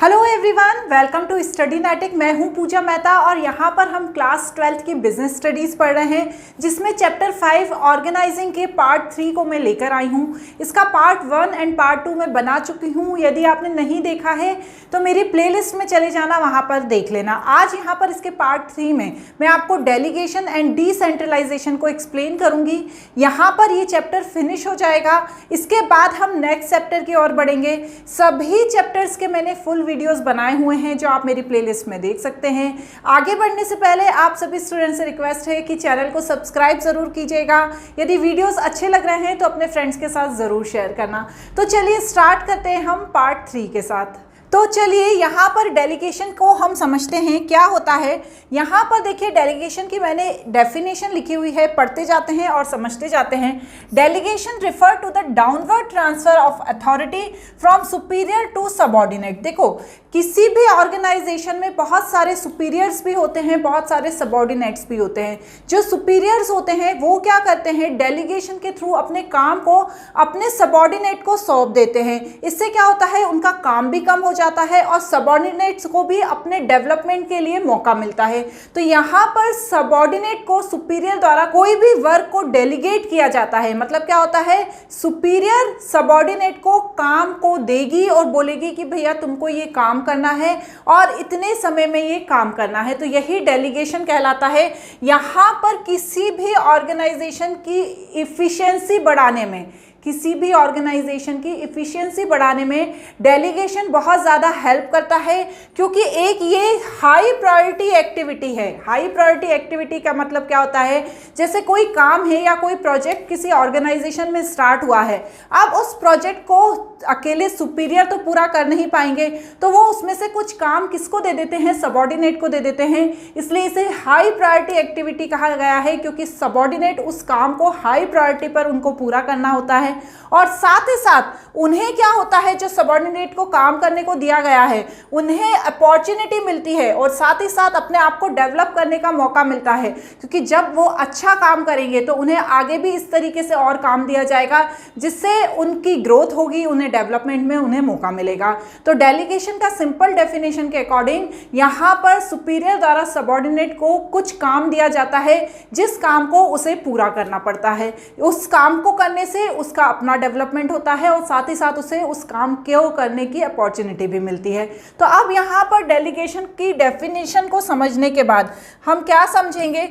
Hello everyone, welcome to Studynetic. मैं हूं पूजा मेहता और यहां पर हम क्लास 12th की बिजनेस स्टडीज़ पढ़ रहे हैं, जिसमें चैप्टर 5 ऑर्गेनाइजिंग के पार्ट 3 को मैं लेकर आई हूं। इसका पार्ट 1 एंड पार्ट 2 मैं बना चुकी हूं। यदि आपने नहीं देखा है तो मेरी प्लेलिस्ट में चले जाना, वहां पर देख लेना। आज यहां पर इसके पार्ट 3 में मैं आपको डेलीगेशन एंड डिसेंट्रलाइजेशन को एक्सप्लेन करूंगी। यहाँ पर ये चैप्टर फिनिश हो जाएगा। इसके बाद हम नेक्स्ट चैप्टर की ओर बढ़ेंगे। सभी चैप्टर्स के मैंने फुल वीडियोस बनाए हुए हैं जो आप मेरी प्लेलिस्ट में देख सकते हैं। आगे बढ़ने से पहले आप सभी स्टूडेंट्स से रिक्वेस्ट है कि चैनल को सब्सक्राइब जरूर कीजिएगा। यदि वीडियोस अच्छे लग रहे हैं तो अपने फ्रेंड्स के साथ ज़रूर शेयर करना। तो चलिए स्टार्ट करते हैं हम पार्ट 3 के साथ। तो चलिए यहाँ पर डेलीगेशन को हम समझते हैं क्या होता है। यहाँ पर देखिए डेलीगेशन की मैंने डेफिनेशन लिखी हुई है, पढ़ते जाते हैं और समझते जाते हैं। Delegation refer to the downward transfer of authority from superior to subordinate. देखो, किसी भी ऑर्गेनाइजेशन में बहुत सारे सुपीरियर्स भी होते हैं, बहुत सारे सबऑर्डिनेट्स भी होते हैं। जो सुपीरियर्स होते हैं वो क्या करते हैं, डेलीगेशन के थ्रू अपने काम को अपने सबऑर्डिनेट को सौंप देते हैं। इससे क्या होता है, उनका काम भी कम हो जाता है और सबऑर्डिनेट्स को भी अपने डेवलपमेंट के लिए मौका मिलता है। तो यहाँ पर सबऑर्डिनेट को सुपीरियर द्वारा कोई भी वर्क को डेलीगेट किया जाता है। मतलब क्या होता है, सुपीरियर सबऑर्डिनेट को काम को देगी और बोलेगी कि भैया तुमको ये काम करना है और इतने समय में ये काम करना है। तो यही डेलीगेशन कहलाता है। यहाँ पर किसी भी ऑर्गेनाइजेशन की इफिशिएंसी बढ़ाने में, किसी भी ऑर्गेनाइजेशन की इफिशिएंसी बढ़ाने में डेलीगेशन बहुत ज़्यादा हेल्प करता है, क्योंकि एक ये हाई प्रायोरिटी एक्टिविटी है। हाई प्रायोरिटी एक्टिविटी का मतलब क्या होता है, जैसे कोई काम है या कोई प्रोजेक्ट किसी ऑर्गेनाइजेशन में स्टार्ट हुआ है। अब उस प्रोजेक्ट को अकेले सुपीरियर तो पूरा कर नहीं पाएंगे, तो वो उसमें से कुछ काम किसको दे देते हैं, सबऑर्डिनेट को दे देते हैं। इसलिए इसे हाई प्रायोरिटी एक्टिविटी कहा गया है, क्योंकि सबऑर्डिनेट उस काम को हाई प्रायोरिटी पर उनको पूरा करना होता है। और साथ ही साथ उन्हें क्या होता है, जो सबऑर्डिनेट को काम करने को दिया गया है उन्हें अपॉर्चुनिटी मिलती है और साथ ही साथ अपने आप को डेवलप करने का मौका मिलता है, क्योंकि जब वो अच्छा काम करेंगे तो उन्हें आगे भी इस तरीके से और काम दिया जाएगा, जिससे उनकी ग्रोथ होगी, उन्हें डेवलपमेंट में उन्हें मौका मिलेगा। तो डेलीगेशन का सिंपल डेफिनेशन के अकॉर्डिंग यहाँ पर सुपीरियर द्वारा सबऑर्डिनेट को कुछ काम दिया जाता है, जिस काम को उसे पूरा करना पड़ता है। उस काम को करने से उसका अपना डेवलपमेंट होता है और साथ ही साथ उसे उस काम को करने की अपॉर्चुनिटी भी मिलती है। तो अब यहाँ पर डेलीगेशन की डेफिनेशन को समझने के बाद हम क्या समझेंगे,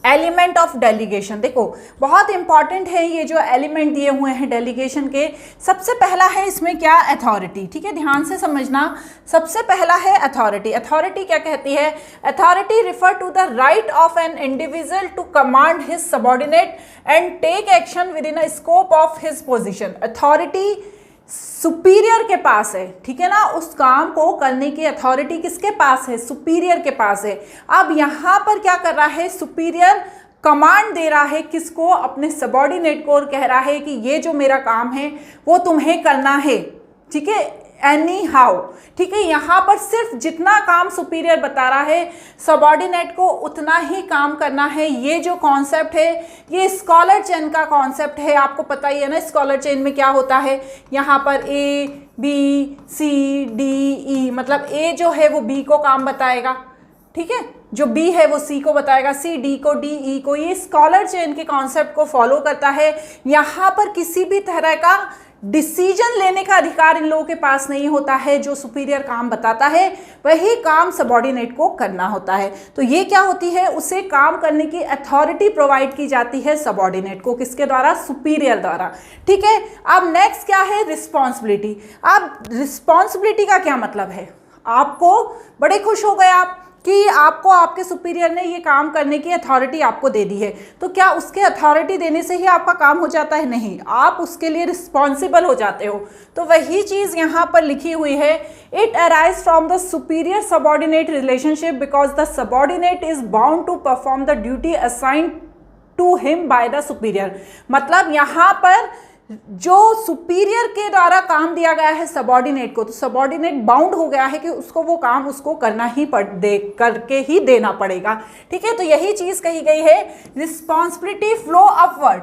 एलिमेंट ऑफ डेलीगेशन। देखो बहुत इंपॉर्टेंट है ये जो एलिमेंट दिए हुए हैं डेलीगेशन के। सबसे पहला है इसमें क्या, अथॉरिटी। ठीक है, ध्यान से समझना। सबसे पहला है अथॉरिटी। अथॉरिटी क्या कहती है, authority refer to the right of an individual to command his subordinate and take action within a scope of his position. Authority superior के पास है, ठीक है ना। उस काम को करने की अथॉरिटी किसके पास है, सुपीरियर के पास है। अब यहाँ पर क्या कर रहा है, सुपीरियर कमांड दे रहा है किसको, अपने सबऑर्डिनेट को, और कह रहा है कि ये जो मेरा काम है वो तुम्हें करना है, ठीक है, एनी हाउ। ठीक है, यहाँ पर सिर्फ जितना काम सुपीरियर बता रहा है सबऑर्डिनेट को उतना ही काम करना है। ये जो कॉन्सेप्ट है ये स्कॉलर चेन का कॉन्सेप्ट है। आपको पता ही है ना स्कॉलर चेन में क्या होता है। यहाँ पर A B C D E, मतलब ए जो है वो बी को काम बताएगा, ठीक है, जो बी है वो सी को बताएगा, सी डी को, डी ई को। ये स्कॉलर चेन के कॉन्सेप्ट को फॉलो करता है। यहाँ पर किसी भी तरह का डिसीजन लेने का अधिकार इन लोगों के पास नहीं होता है। जो सुपीरियर काम बताता है वही काम सबऑर्डिनेट को करना होता है। तो ये क्या होती है, उसे काम करने की अथॉरिटी प्रोवाइड की जाती है सबऑर्डिनेट को, किसके द्वारा, सुपीरियर द्वारा। ठीक है, अब नेक्स्ट क्या है, रिस्पॉन्सिबिलिटी। अब रिस्पॉन्सिबिलिटी का क्या मतलब है, आपको बड़े खुश हो गए आप कि आपको आपके सुपीरियर ने ये काम करने की अथॉरिटी आपको दे दी है। तो क्या उसके अथॉरिटी देने से ही आपका काम हो जाता है, नहीं, आप उसके लिए रिस्पॉन्सिबल हो जाते हो। तो वही चीज़ यहाँ पर लिखी हुई है, it arise from the superior subordinate relationship because the subordinate is bound to perform the duty assigned to him by the superior. मतलब यहाँ पर जो सुपीरियर के द्वारा काम दिया गया है सबऑर्डिनेट को, तो सबऑर्डिनेट बाउंड हो गया है कि उसको वो काम उसको करना ही करके ही देना पड़ेगा। ठीक है, तो यही चीज़ कही गई है, responsibility flow upward,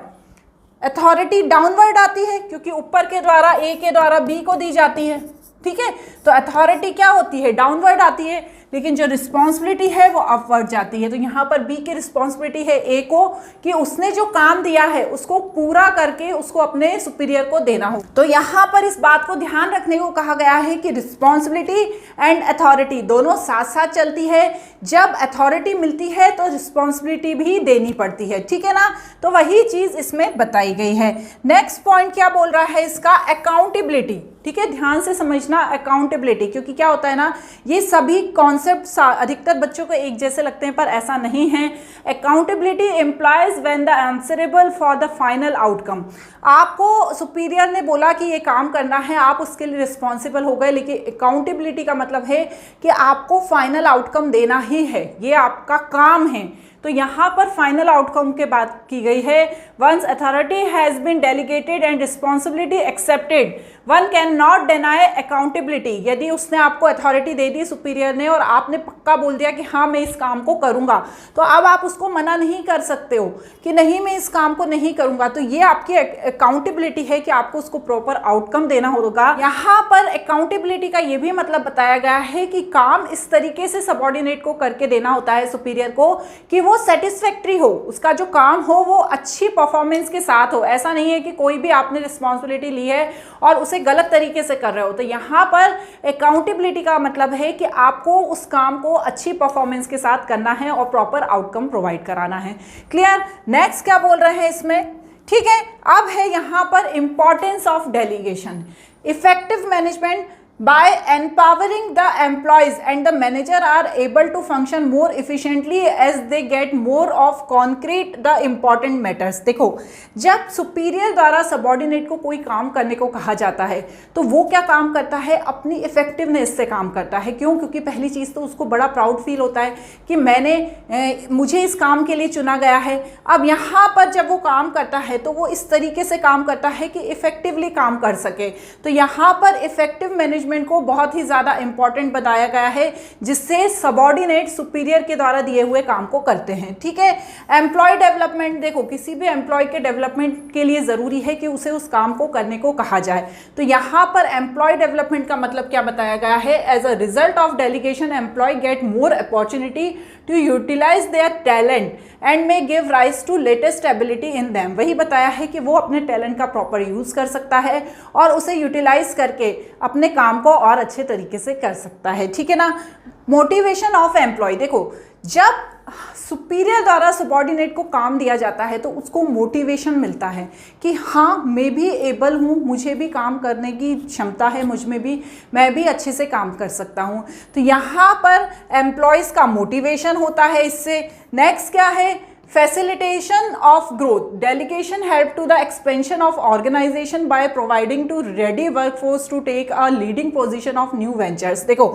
authority downward आती है क्योंकि ऊपर के द्वारा ए के द्वारा बी को दी जाती है। ठीक है। तो अथॉरिटी क्या होती है, डाउनवर्ड आती है, लेकिन जो रिस्पॉन्सिबिलिटी है वो अपवर्ड जाती है। तो यहाँ पर बी की रिस्पॉन्सिबिलिटी है ए को कि उसने जो काम दिया है उसको पूरा करके उसको अपने सुपीरियर को देना हो। तो यहाँ पर इस बात को ध्यान रखने को कहा गया है कि रिस्पॉन्सिबिलिटी एंड अथॉरिटी दोनों साथ साथ चलती है। जब अथॉरिटी मिलती है तो रिस्पॉन्सिबिलिटी भी देनी पड़ती है, ठीक है ना। तो वही चीज इसमें बताई गई है। नेक्स्ट पॉइंट क्या बोल रहा है इसका, अकाउंटेबिलिटी। ठीक है, ध्यान से समझना अकाउंटेबिलिटी, क्योंकि क्या होता है ना, ये सभी कॉन्सेप्ट अधिकतर बच्चों को एक जैसे लगते हैं पर ऐसा नहीं है। Accountability implies when the answerable for the final outcome. आपको सुपीरियर ने बोला कि ये काम करना है, आप उसके लिए रिस्पॉन्सिबल हो गए, लेकिन अकाउंटेबिलिटी का मतलब है कि आपको फाइनल आउटकम देना ही है, ये आपका काम है। तो यहाँ पर फाइनल आउटकम के बात की गई है। Once authority has been delegated and responsibility accepted one can not deny accountability. यदि उसने आपको अथॉरिटी दे दी सुपीरियर ने और आपने पक्का बोल दिया कि हाँ मैं इस काम को करूँगा, तो अब आप उसको मना नहीं कर सकते हो कि नहीं मैं इस काम को नहीं करूँगा। तो ये आपकी अकाउंटेबिलिटी है कि आपको उसको प्रॉपर आउटकम देना होगा। यहाँ पर अकाउंटेबिलिटी का ये भी मतलब बताया गया है कि काम इस तरीके से सबऑर्डिनेट को करके देना होता है सुपीरियर को कि वो सेटिस्फैक्ट्री हो, उसका जो काम हो वो अच्छी परफॉर्मेंस के साथ हो। ऐसा नहीं है कि कोई भी आपने रिस्पॉन्सिबिलिटी ली है और उसे गलत तरीके से कर रहे हो। तो यहाँ पर अकाउंटेबिलिटी का मतलब है कि आपको उस काम को अच्छी परफॉर्मेंस के साथ करना है और प्रॉपर आउटकम प्रोवाइड कराना है। क्लियर। नेक्स्ट क्या बोल रहे हैं इसमें, ठीक है। अब है यहाँ पर importance of delegation. Effective management by empowering the employees and the manager are able to function more efficiently as they get more of concrete the important matters। देखो, जब सुपीरियर द्वारा सबऑर्डिनेट को कोई काम करने को कहा जाता है तो वो क्या काम करता है, अपनी इफेक्टिवनेस से काम करता है। क्यों? क्योंकि पहली चीज़ तो उसको बड़ा प्राउड फील होता है कि मुझे इस काम के लिए चुना गया है। अब यहाँ पर जब वो काम करता है तो वो इस तरीके से काम करता है कि इफेक्टिवली काम कर सके। तो यहाँ पर इफेक्टिव मैनेजमेंट को बहुत ही ज़्यादा इंपॉर्टेंट बताया गया है, जिससे सबऑर्डिनेट सुपीरियर के द्वारा दिए हुए काम को करते हैं। ठीक है। एम्प्लॉय डेवलपमेंट, देखो किसी भी एम्प्लॉय के डेवलपमेंट के लिए ज़रूरी है कि उसे उस काम को करने को कहा जाए। तो यहाँ पर एम्प्लॉय डेवलपमेंट का मतलब क्या बताया गया है, as a result of delegation employ get more opportunity to utilise their talent and may give rise to latest ability in them. वही बताया है कि वो अपने टैलेंट का प्रॉपर यूज़ कर सकता है और उसे यूटिलाइज करके अपने काम को और अच्छे तरीके से कर सकता है। ठीक है ना। मोटिवेशन ऑफ एम्प्लॉय, देखो जब सुपीरियर द्वारा सबऑर्डिनेट को काम दिया जाता है तो उसको मोटिवेशन मिलता है कि हाँ मैं भी एबल हूँ, मुझे भी काम करने की क्षमता है, मैं भी अच्छे से काम कर सकता हूँ। तो यहाँ पर एम्प्लॉयज़ का मोटिवेशन होता है इससे। नेक्स्ट क्या है, facilitation of growth. Delegation help to the expansion of organisation by providing to ready workforce to take a leading position of new ventures. देखो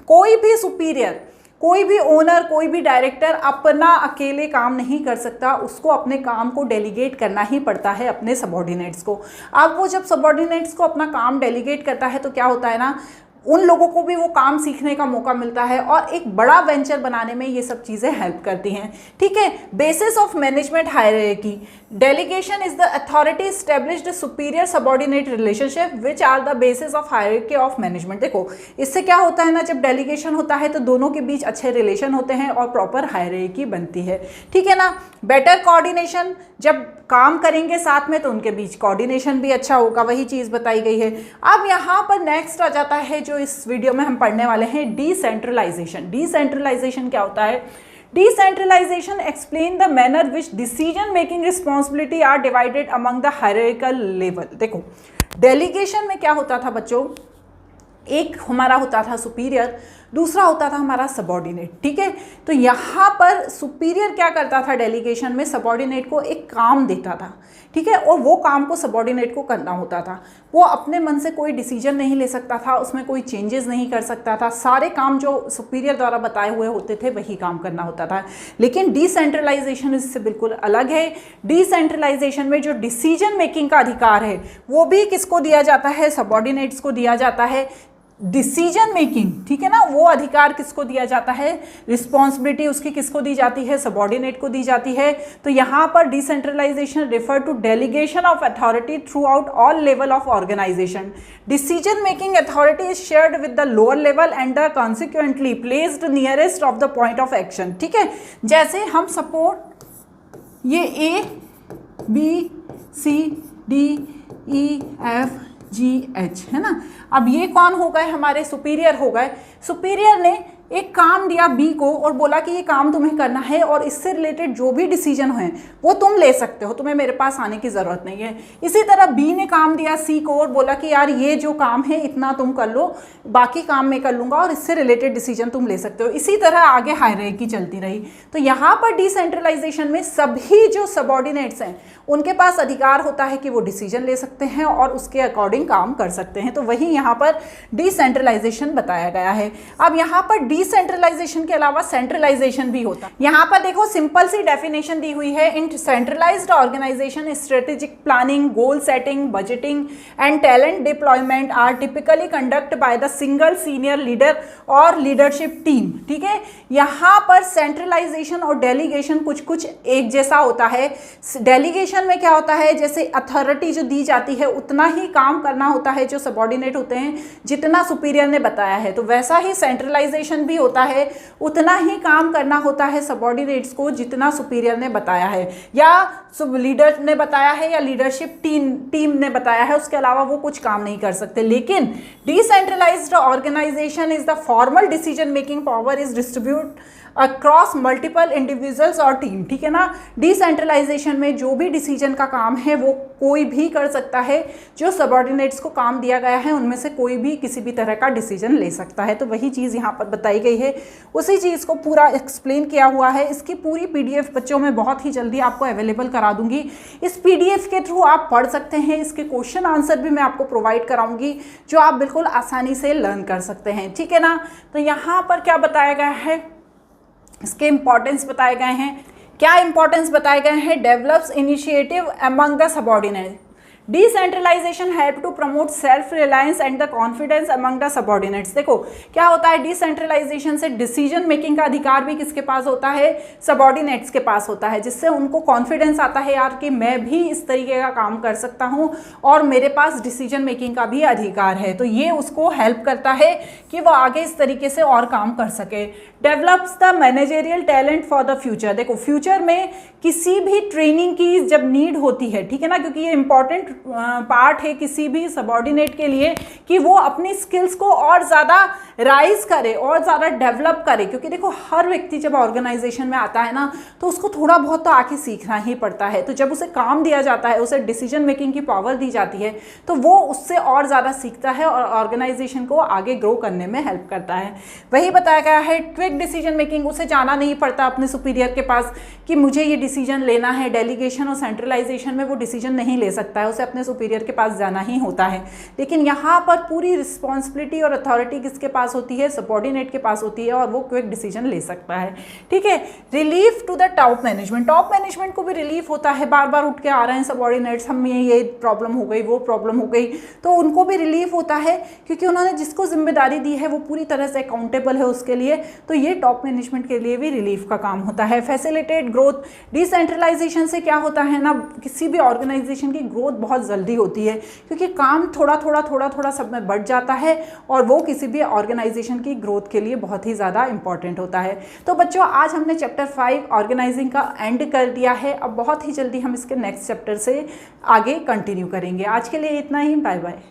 कोई भी सुपीरियर, कोई भी ओनर, कोई भी डायरेक्टर अपना अकेले काम नहीं कर सकता, उसको अपने काम को डेलीगेट करना ही पड़ता है अपने सबऑर्डिनेट्स को। अब वो जब सबऑर्डिनेट्स को अपना काम डेलीगेट करता है तो क्या होता है ना, उन लोगों को भी वो काम सीखने का मौका मिलता है और एक बड़ा वेंचर बनाने में ये सब चीज़ें हेल्प करती हैं। ठीक है। Basis of management hierarchy, delegation is the authority established superior subordinate relationship which are the basis of hierarchy of management. देखो इससे क्या होता है ना, जब डेलीगेशन होता है तो दोनों के बीच अच्छे रिलेशन होते हैं और प्रॉपर हायरार्की बनती है। ठीक है ना। बेटर कोऑर्डिनेशन, जब काम करेंगे साथ में तो उनके बीच कोऑर्डिनेशन भी अच्छा होगा, वही चीज़ बताई गई है। अब यहाँ पर नेक्स्ट आ जाता है जो इस वीडियो में हम पढ़ने वाले हैं, डिसेंट्रलाइजेशन। डिसेंट्रलाइजेशन क्या होता है, decentralisation explain the manner which decision making responsibility are divided among the hierarchical level. देखो डेलीगेशन में क्या होता था बच्चों, एक हमारा होता था सुपीरियर, दूसरा होता था हमारा सबऑर्डिनेट। ठीक है। तो यहाँ पर सुपीरियर क्या करता था, डेलीगेशन में सबऑर्डिनेट को एक काम देता था। ठीक है। और वो काम को सबऑर्डिनेट को करना होता था। वो अपने मन से कोई डिसीजन नहीं ले सकता था, उसमें कोई चेंजेस नहीं कर सकता था, सारे काम जो सुपीरियर द्वारा बताए हुए होते थे वही काम करना होता था। लेकिन डिसेंट्रलाइजेशन इससे बिल्कुल अलग है। डिसेंट्रलाइजेशन में जो डिसीजन मेकिंग का अधिकार है वो भी किसको दिया जाता है, सबऑर्डिनेट्स को दिया जाता है। डिसीजन मेकिंग, ठीक है ना, वो अधिकार किसको दिया जाता है, रिस्पॉन्सिबिलिटी उसकी किसको दी जाती है, सबॉर्डिनेट को दी जाती है। तो यहाँ पर decentralisation refer to delegation of authority throughout all level of organisation. Decision making authority is shared with the lower level and the consequently placed nearest of the point of action, ठीक है। जैसे हम support ये A B C D E F G H है ना, अब ये कौन हो गए, हमारे सुपीरियर हो गए। सुपीरियर ने एक काम दिया बी को और बोला कि ये काम तुम्हें करना है और इससे रिलेटेड जो भी डिसीजन है वो तुम ले सकते हो, तुम्हें मेरे पास आने की ज़रूरत नहीं है। इसी तरह बी ने काम दिया सी को और बोला कि यार ये जो काम है इतना तुम कर लो, बाकी काम मैं कर लूँगा और इससे रिलेटेड डिसीजन तुम ले सकते हो। इसी तरह आगे हायरार्की चलती रही। तो यहाँ पर डिसेंट्रलाइजेशन में सभी जो सबॉर्डिनेट्स हैं उनके पास अधिकार होता है कि वो डिसीजन ले सकते हैं और उसके अकॉर्डिंग काम कर सकते हैं। तो वही यहाँ पर डिसेंट्रलाइजेशन बताया गया है। अब यहाँ पर डिसेंट्रलाइजेशन के अलावा सेंट्रलाइजेशन भी होता है। यहाँ पर देखो सिंपल सी डेफिनेशन दी हुई है, in centralised organisation strategic planning, goal setting, budgeting and talent deployment are typically conduct by the single senior leader और लीडरशिप टीम, ठीक है। यहाँ पर सेंट्रलाइजेशन और डेलीगेशन कुछ कुछ एक जैसा होता है। डेलीगेशन में क्या होता है, जैसे अथॉरिटी जो दी जाती है उतना ही काम करना होता है जो सबॉर्डिनेट होते हैं जितना सुपीरियर ने बताया है, तो वैसा ही सेंट्रलाइजेशन भी होता है, उतना ही काम करना होता है सबॉर्डिनेट्स को जितना सुपीरियर ने बताया है या सब लीडर ने बताया है या लीडरशिप टीम ने बताया है, उसके अलावा वो कुछ काम नहीं कर सकते। लेकिन decentralised organisation is the formal decision making power is distribute across multiple individuals और टीम, ठीक है ना। डिसेंट्रलाइजेशन में जो भी डिसीजन का काम है वो कोई भी कर सकता है, जो सबॉर्डिनेट्स को काम दिया गया है उनमें से कोई भी किसी भी तरह का डिसीजन ले सकता है। तो वही चीज़ यहाँ पर बताई गई है, उसी चीज़ को पूरा एक्सप्लेन किया हुआ है। इसकी पूरी PDF बच्चों में बहुत ही जल्दी आपको अवेलेबल करा दूंगी। इस PDF के थ्रू आप पढ़ सकते हैं, इसके क्वेश्चन आंसर भी मैं आपको प्रोवाइड कराऊंगी जो आप बिल्कुल आसानी से लर्न कर सकते हैं, ठीक है ना। तो यहाँ पर क्या बताया गया है, इसके इंपॉर्टेंस बताए गए हैं। क्या इंपॉर्टेंस बताए गए हैं, develops initiative among the subordinate, decentralisation help to promote self reliance and the confidence among the subordinates. देखो क्या होता है, डिसेंट्रलाइजेशन से डिसीजन मेकिंग का अधिकार भी किसके पास होता है, सबॉर्डिनेट्स के पास होता है, जिससे उनको कॉन्फिडेंस आता है यार कि मैं भी इस तरीके का काम कर सकता हूँ और मेरे पास डिसीजन मेकिंग का भी अधिकार है। तो ये उसको हेल्प करता है कि वो आगे इस तरीके से और काम कर सके। Develops the managerial talent for the future, देखो फ्यूचर में किसी भी ट्रेनिंग की जब नीड होती है, ठीक है ना, क्योंकि ये इंपॉर्टेंट पार्ट है किसी भी सबॉर्डिनेट के लिए कि वो अपनी स्किल्स को और ज़्यादा राइज करे और ज़्यादा डेवलप करे। क्योंकि देखो हर व्यक्ति जब ऑर्गेनाइजेशन में आता है ना तो उसको थोड़ा बहुत तो आके सीखना ही पड़ता है। तो जब उसे काम दिया जाता है, उसे डिसीजन मेकिंग की पावर दी जाती है, तो वो उससे और ज़्यादा सीखता है और ऑर्गेनाइजेशन को आगे ग्रो करने में हेल्प करता है। वही बताया गया है, क्विक डिसीजन मेकिंग, उसे जाना नहीं पड़ता अपने सुपीरियर के पास कि मुझे ये डिसीजन लेना है। डेलीगेशन और सेंट्रलाइजेशन में वो डिसीजन नहीं ले सकता है, उसे अपने सुपीरियर के पास जाना ही होता है। लेकिन यहाँ पर पूरी रिस्पॉन्सिबिलिटी और अथॉरिटी किसके पास होती है, सबॉर्डिनेट के पास होती है और वो क्विक डिसीजन ले सकता है, ठीक है। Relief to the top management, top management को भी रिलीफ होता है, बार बार उठ के आ रहे हैं सबॉर्डिनेट्स, हमें ये प्रॉब्लम हो गई, वो प्रॉब्लम हो गई, तो उनको भी रिलीफ होता है क्योंकि उन्होंने जिसको जिम्मेदारी दी है वो पूरी तरह से अकाउंटेबल है उसके लिए। तो ये टॉप मैनेजमेंट के लिए भी रिलीफ का काम होता है। फैसिलिटेट ग्रोथ, डिसेंट्रलाइजेशन से क्या होता है ना, किसी भी ऑर्गेनाइजेशन की ग्रोथ बहुत जल्दी होती है क्योंकि काम थोड़ा थोड़ा सब में बढ़ जाता है और वो किसी भी ऑर्गेनाइजेशन की ग्रोथ के लिए बहुत ही ज़्यादा इंपॉर्टेंट होता है। तो बच्चों आज हमने चैप्टर 5 ऑर्गेनाइजिंग का एंड कर दिया है। अब बहुत ही जल्दी हम इसके नेक्स्ट चैप्टर से आगे कंटिन्यू करेंगे। आज के लिए इतना ही, बाय बाय।